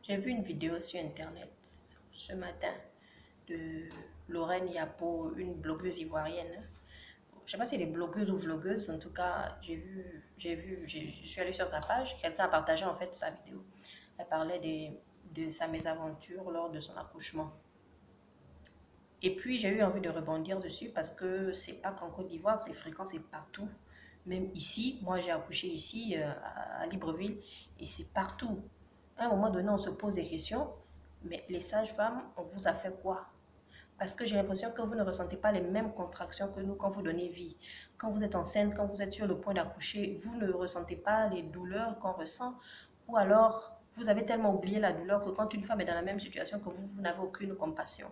J'ai vu une vidéo sur Internet ce matin de Lorraine Yapo, une blogueuse ivoirienne. Je ne sais pas si elle est blogueuse ou vlogueuse, en tout cas, je suis allée sur sa page, quelqu'un a partagé en fait sa vidéo. Elle parlait de sa mésaventure lors de son accouchement. Et puis, j'ai eu envie de rebondir dessus parce que c'est pas qu'en Côte d'Ivoire, c'est fréquent, c'est partout. Même ici, moi j'ai accouché ici à Libreville et c'est partout. À un moment donné, on se pose des questions, mais les sages-femmes, on vous a fait quoi? Parce que j'ai l'impression que vous ne ressentez pas les mêmes contractions que nous quand vous donnez vie. Quand vous êtes enceinte, quand vous êtes sur le point d'accoucher, vous ne ressentez pas les douleurs qu'on ressent. Ou alors, vous avez tellement oublié la douleur que quand une femme est dans la même situation que vous n'avez aucune compassion.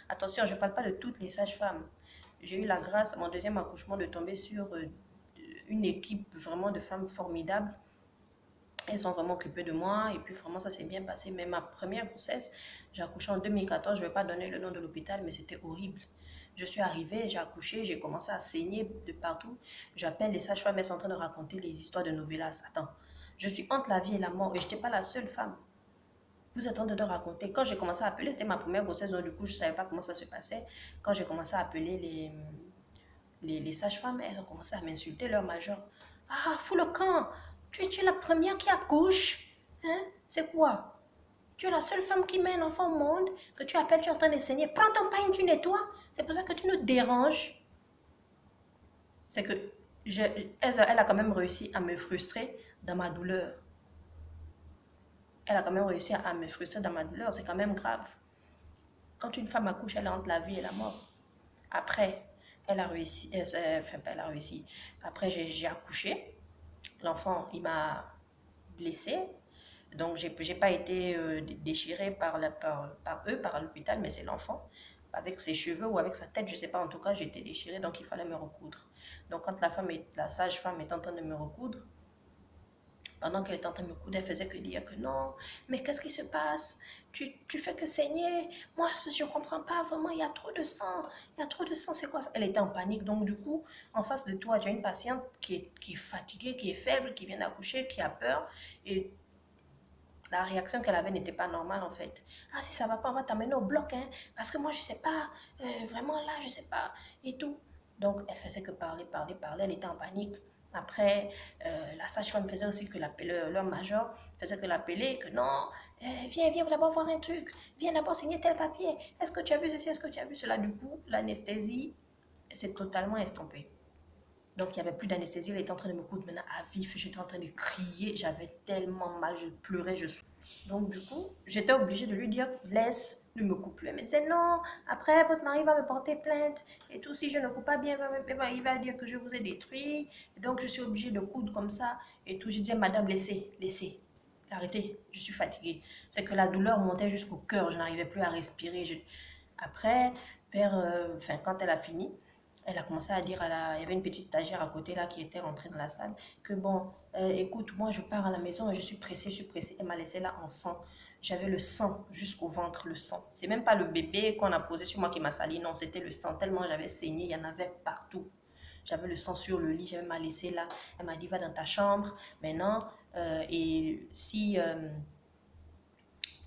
Attention, je ne parle pas de toutes les sages-femmes. J'ai eu la grâce, à mon deuxième accouchement, de tomber sur une équipe vraiment de femmes formidables. Elles sont vraiment occupées de moi et puis vraiment ça s'est bien passé. Mais ma première grossesse, j'ai accouché en 2014, je ne vais pas donner le nom de l'hôpital, mais c'était horrible. Je suis arrivée, j'ai accouché, j'ai commencé à saigner de partout. J'appelle les sages-femmes, elles sont en train de raconter les histoires de novellas. Attends, je suis entre la vie et la mort et je n'étais pas la seule femme. Vous êtes en train de raconter. Quand j'ai commencé à appeler, c'était ma première grossesse, donc du coup, je ne savais pas comment ça se passait. Quand j'ai commencé à appeler les sages-femmes, elles ont commencé à m'insulter, leur major. Ah, fous le camp! Tu es la première qui accouche. Hein? C'est quoi? Tu es la seule femme qui met un enfant au monde, que tu appelles, tu es en train de saigner. Prends ton pain, tu nettoies. C'est pour ça que tu nous déranges. C'est que elle a quand même réussi à me frustrer dans ma douleur. Elle a quand même réussi à me frustrer dans ma douleur. C'est quand même grave. Quand une femme accouche, elle est entre la vie et la mort. Après, elle a réussi. Enfin, elle a réussi. Après, j'ai accouché. L'enfant, il m'a blessée. Donc, j'ai pas été déchirée par eux, par l'hôpital, mais c'est l'enfant. Avec ses cheveux ou avec sa tête, je ne sais pas. En tout cas, j'ai été déchirée, donc il fallait me recoudre. Donc, quand la sage-femme est en train de me recoudre, pendant qu'elle était en train de me coudre, elle faisait que dire que non, mais qu'est-ce qui se passe? Tu fais que saigner. Moi, je ne comprends pas vraiment, il y a trop de sang. Il y a trop de sang, c'est quoi ça? Elle était en panique. Donc, du coup, en face de toi, tu as une patiente qui est fatiguée, qui est faible, qui vient d'accoucher, qui a peur. Et la réaction qu'elle avait n'était pas normale en fait. Ah, si ça va pas, on va t'amener au bloc, hein, parce que moi je sais pas, vraiment là, je sais pas, et tout. Donc elle faisait que parler, parler, parler, elle était en panique. Après, la sage-femme faisait aussi que leur major faisait que l'appeler, que non, viens, viens là-bas voir un truc, viens là-bas signer tel papier, est-ce que tu as vu ceci, est-ce que tu as vu cela? Du coup, l'anesthésie s'est totalement estompée. Donc, il n'y avait plus d'anesthésie. Elle était en train de me coudre maintenant à vif. J'étais en train de crier. J'avais tellement mal. Je pleurais. Donc, du coup, j'étais obligée de lui dire, laisse, ne me coupe plus. Elle me disait, non, après, votre mari va me porter plainte. Et tout, si je ne coupe pas bien, il va dire que je vous ai détruit. Et donc, je suis obligée de coudre comme ça. Et tout, je disais, madame, laissez, laissez. Arrêtez, je suis fatiguée. C'est que la douleur montait jusqu'au cœur. Je n'arrivais plus à respirer. Après, enfin, quand elle a fini, elle a commencé à dire il y avait une petite stagiaire à côté là qui était rentrée dans la salle que bon, écoute, moi je pars à la maison et je suis pressée, je suis pressée. Elle m'a laissé là en sang. J'avais le sang jusqu'au ventre, le sang. C'est même pas le bébé qu'on a posé sur moi qui m'a sali, non, c'était le sang. Tellement j'avais saigné, il y en avait partout. J'avais le sang sur le lit, j'avais m'a laissé là. Elle m'a dit, va dans ta chambre maintenant. Et si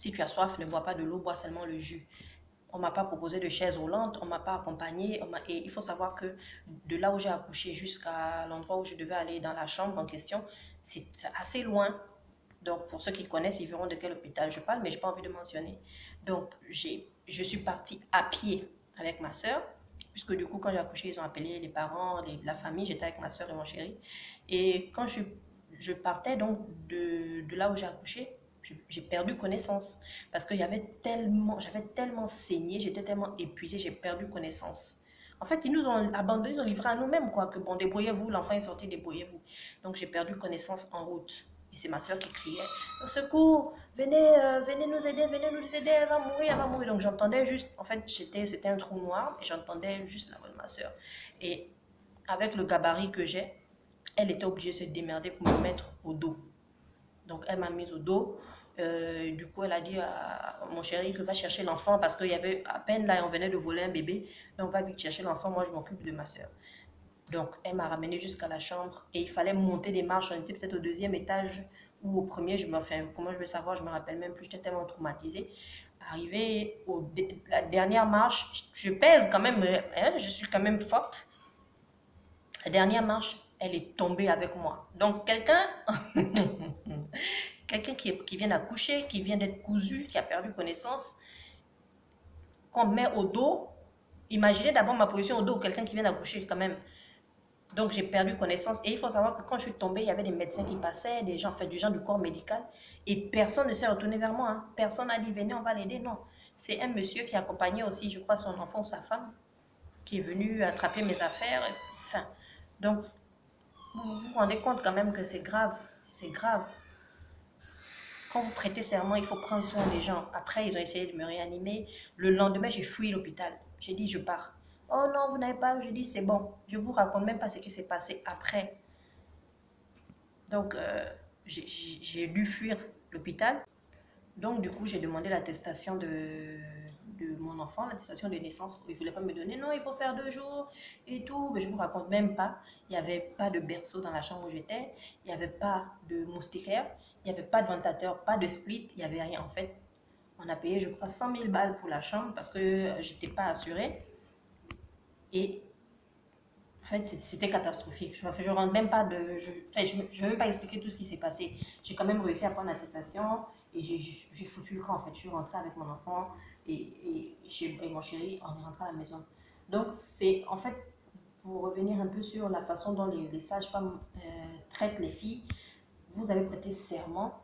tu as soif, ne bois pas de l'eau, bois seulement le jus. On ne m'a pas proposé de chaise roulante, on ne m'a pas accompagnée. Et il faut savoir que de là où j'ai accouché jusqu'à l'endroit où je devais aller dans la chambre en question, c'est assez loin. Donc, pour ceux qui connaissent, ils verront de quel hôpital je parle, mais je n'ai pas envie de mentionner. Donc, je suis partie à pied avec ma soeur, puisque du coup, quand j'ai accouché, ils ont appelé les parents, la famille, j'étais avec ma soeur et mon chéri. Et quand je partais donc de là où j'ai accouché, j'ai perdu connaissance parce que j'avais tellement saigné, j'étais tellement épuisée, j'ai perdu connaissance. En fait, ils nous ont abandonnés, ils ont livré à nous-mêmes, quoi, que bon, débrouillez-vous, l'enfant est sorti, débrouillez-vous. Donc, j'ai perdu connaissance en route. Et c'est ma soeur qui criait, au secours, venez, venez nous aider, elle va mourir, elle va mourir. Donc, j'entendais juste, en fait, c'était un trou noir, et j'entendais juste la voix de ma soeur. Et avec le gabarit que j'ai, elle était obligée de se démerder pour me mettre au dos. Donc, elle m'a mise au dos. Du coup, elle a dit à mon chéri que va chercher l'enfant parce qu'il y avait à peine là, on venait de voler un bébé. Donc, va vite chercher l'enfant. Moi, je m'occupe de ma soeur. Donc, elle m'a ramenée jusqu'à la chambre et il fallait monter des marches. On était peut-être au deuxième étage ou au premier, enfin, comment je vais savoir, je me rappelle même plus, j'étais tellement traumatisée. Arrivé la dernière marche, je pèse quand même, hein, je suis quand même forte. La dernière marche, elle est tombée avec moi. Donc quelqu'un, quelqu'un qui vient d'accoucher, qui vient d'être cousu, qui a perdu connaissance, qu'on met au dos. Imaginez d'abord ma position au dos, quelqu'un qui vient d'accoucher quand même. Donc j'ai perdu connaissance. Et il faut savoir que quand je suis tombée, il y avait des médecins qui passaient, des gens, fait, du genre du corps médical. Et personne ne s'est retourné vers moi. Hein. Personne n'a dit, venez, on va l'aider. Non. C'est un monsieur qui accompagnait aussi, je crois, son enfant ou sa femme, qui est venu attraper mes affaires. Enfin, donc, vous vous rendez compte quand même que c'est grave. C'est grave. Quand vous prêtez serment, il faut prendre soin des gens. Après, ils ont essayé de me réanimer. Le lendemain, j'ai fui l'hôpital. J'ai dit, je pars. Oh non, vous n'avez pas. Je dis, c'est bon. Je ne vous raconte même pas ce qui s'est passé après. Donc, j'ai dû fuir l'hôpital. Donc, du coup, j'ai demandé l'attestation de mon enfant, l'attestation de naissance. Il ne voulait pas me donner. Non, il faut faire 2 jours et tout. Mais je ne vous raconte même pas. Il n'y avait pas de berceau dans la chambre où j'étais. Il n'y avait pas de moustiquaire. Il n'y avait pas de ventilateur, pas de split. Il n'y avait rien. En fait, on a payé, je crois, 100 000 balles pour la chambre parce que je n'étais pas assurée. Et en fait, c'était catastrophique. Je ne rentre même pas de. Je vais même pas expliquer tout ce qui s'est passé. J'ai quand même réussi à prendre l'attestation et j'ai foutu le camp. En fait, je suis rentrée avec mon enfant et mon chéri, on est rentré à la maison. Donc, c'est en fait, pour revenir un peu sur la façon dont les sages-femmes traitent les filles, vous avez prêté serment.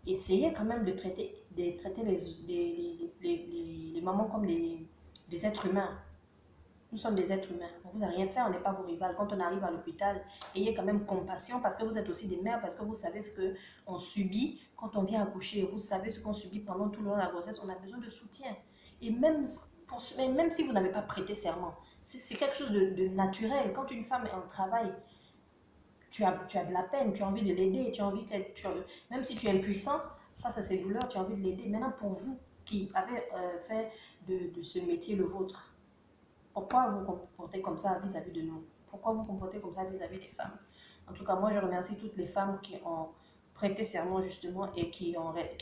Essayez quand même de traiter les mamans comme des êtres humains. Nous sommes des êtres humains. On ne vous a rien fait, on n'est pas vos rivales. Quand on arrive à l'hôpital, ayez quand même compassion parce que vous êtes aussi des mères, parce que vous savez ce qu'on subit quand on vient accoucher. Vous savez ce qu'on subit pendant tout le long de la grossesse. On a besoin de soutien. Et même si vous n'avez pas prêté serment, c'est quelque chose de naturel. Quand une femme est en travail, tu as de la peine, tu as envie de l'aider, même si tu es impuissant face à ces douleurs, tu as envie de l'aider. Maintenant, pour vous qui avez fait de ce métier le vôtre, pourquoi vous vous comportez comme ça vis-à-vis de nous? Pourquoi vous vous comportez comme ça vis-à-vis des femmes? En tout cas, moi, je remercie toutes les femmes qui ont prêté serment justement et qui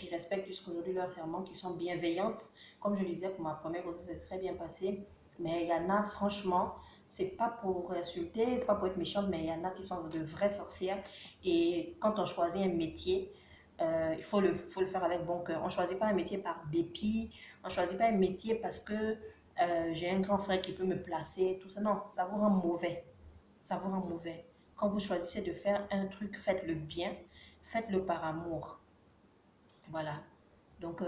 respectent jusqu'aujourd'hui leur serment, qui sont bienveillantes. Comme je le disais, pour ma première grossesse, c'est très bien passé. Mais il y en a, franchement, c'est pas pour insulter, c'est pas pour être méchante, mais il y en a qui sont de vraies sorcières. Et quand on choisit un métier, il faut le faire avec bon cœur. On ne choisit pas un métier par dépit, on ne choisit pas un métier parce que j'ai un grand frère qui peut me placer, tout ça. Non, ça vous rend mauvais. Ça vous rend mauvais. Quand vous choisissez de faire un truc, faites-le bien, faites-le par amour. Voilà. Donc,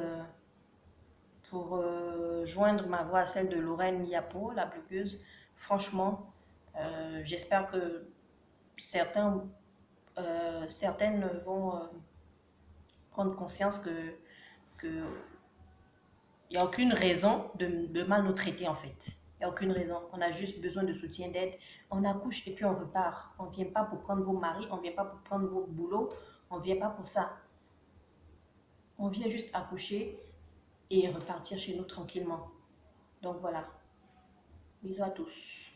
pour joindre ma voix à celle de Lorraine Yapo, la blogueuse, franchement, j'espère que certaines vont prendre conscience que il n'y a aucune raison de mal nous traiter en fait. Il n'y a aucune raison. On a juste besoin de soutien, d'aide. On accouche et puis on repart. On ne vient pas pour prendre vos maris, on ne vient pas pour prendre vos boulots, on ne vient pas pour ça. On vient juste accoucher et repartir chez nous tranquillement. Donc voilà. Bisous à tous.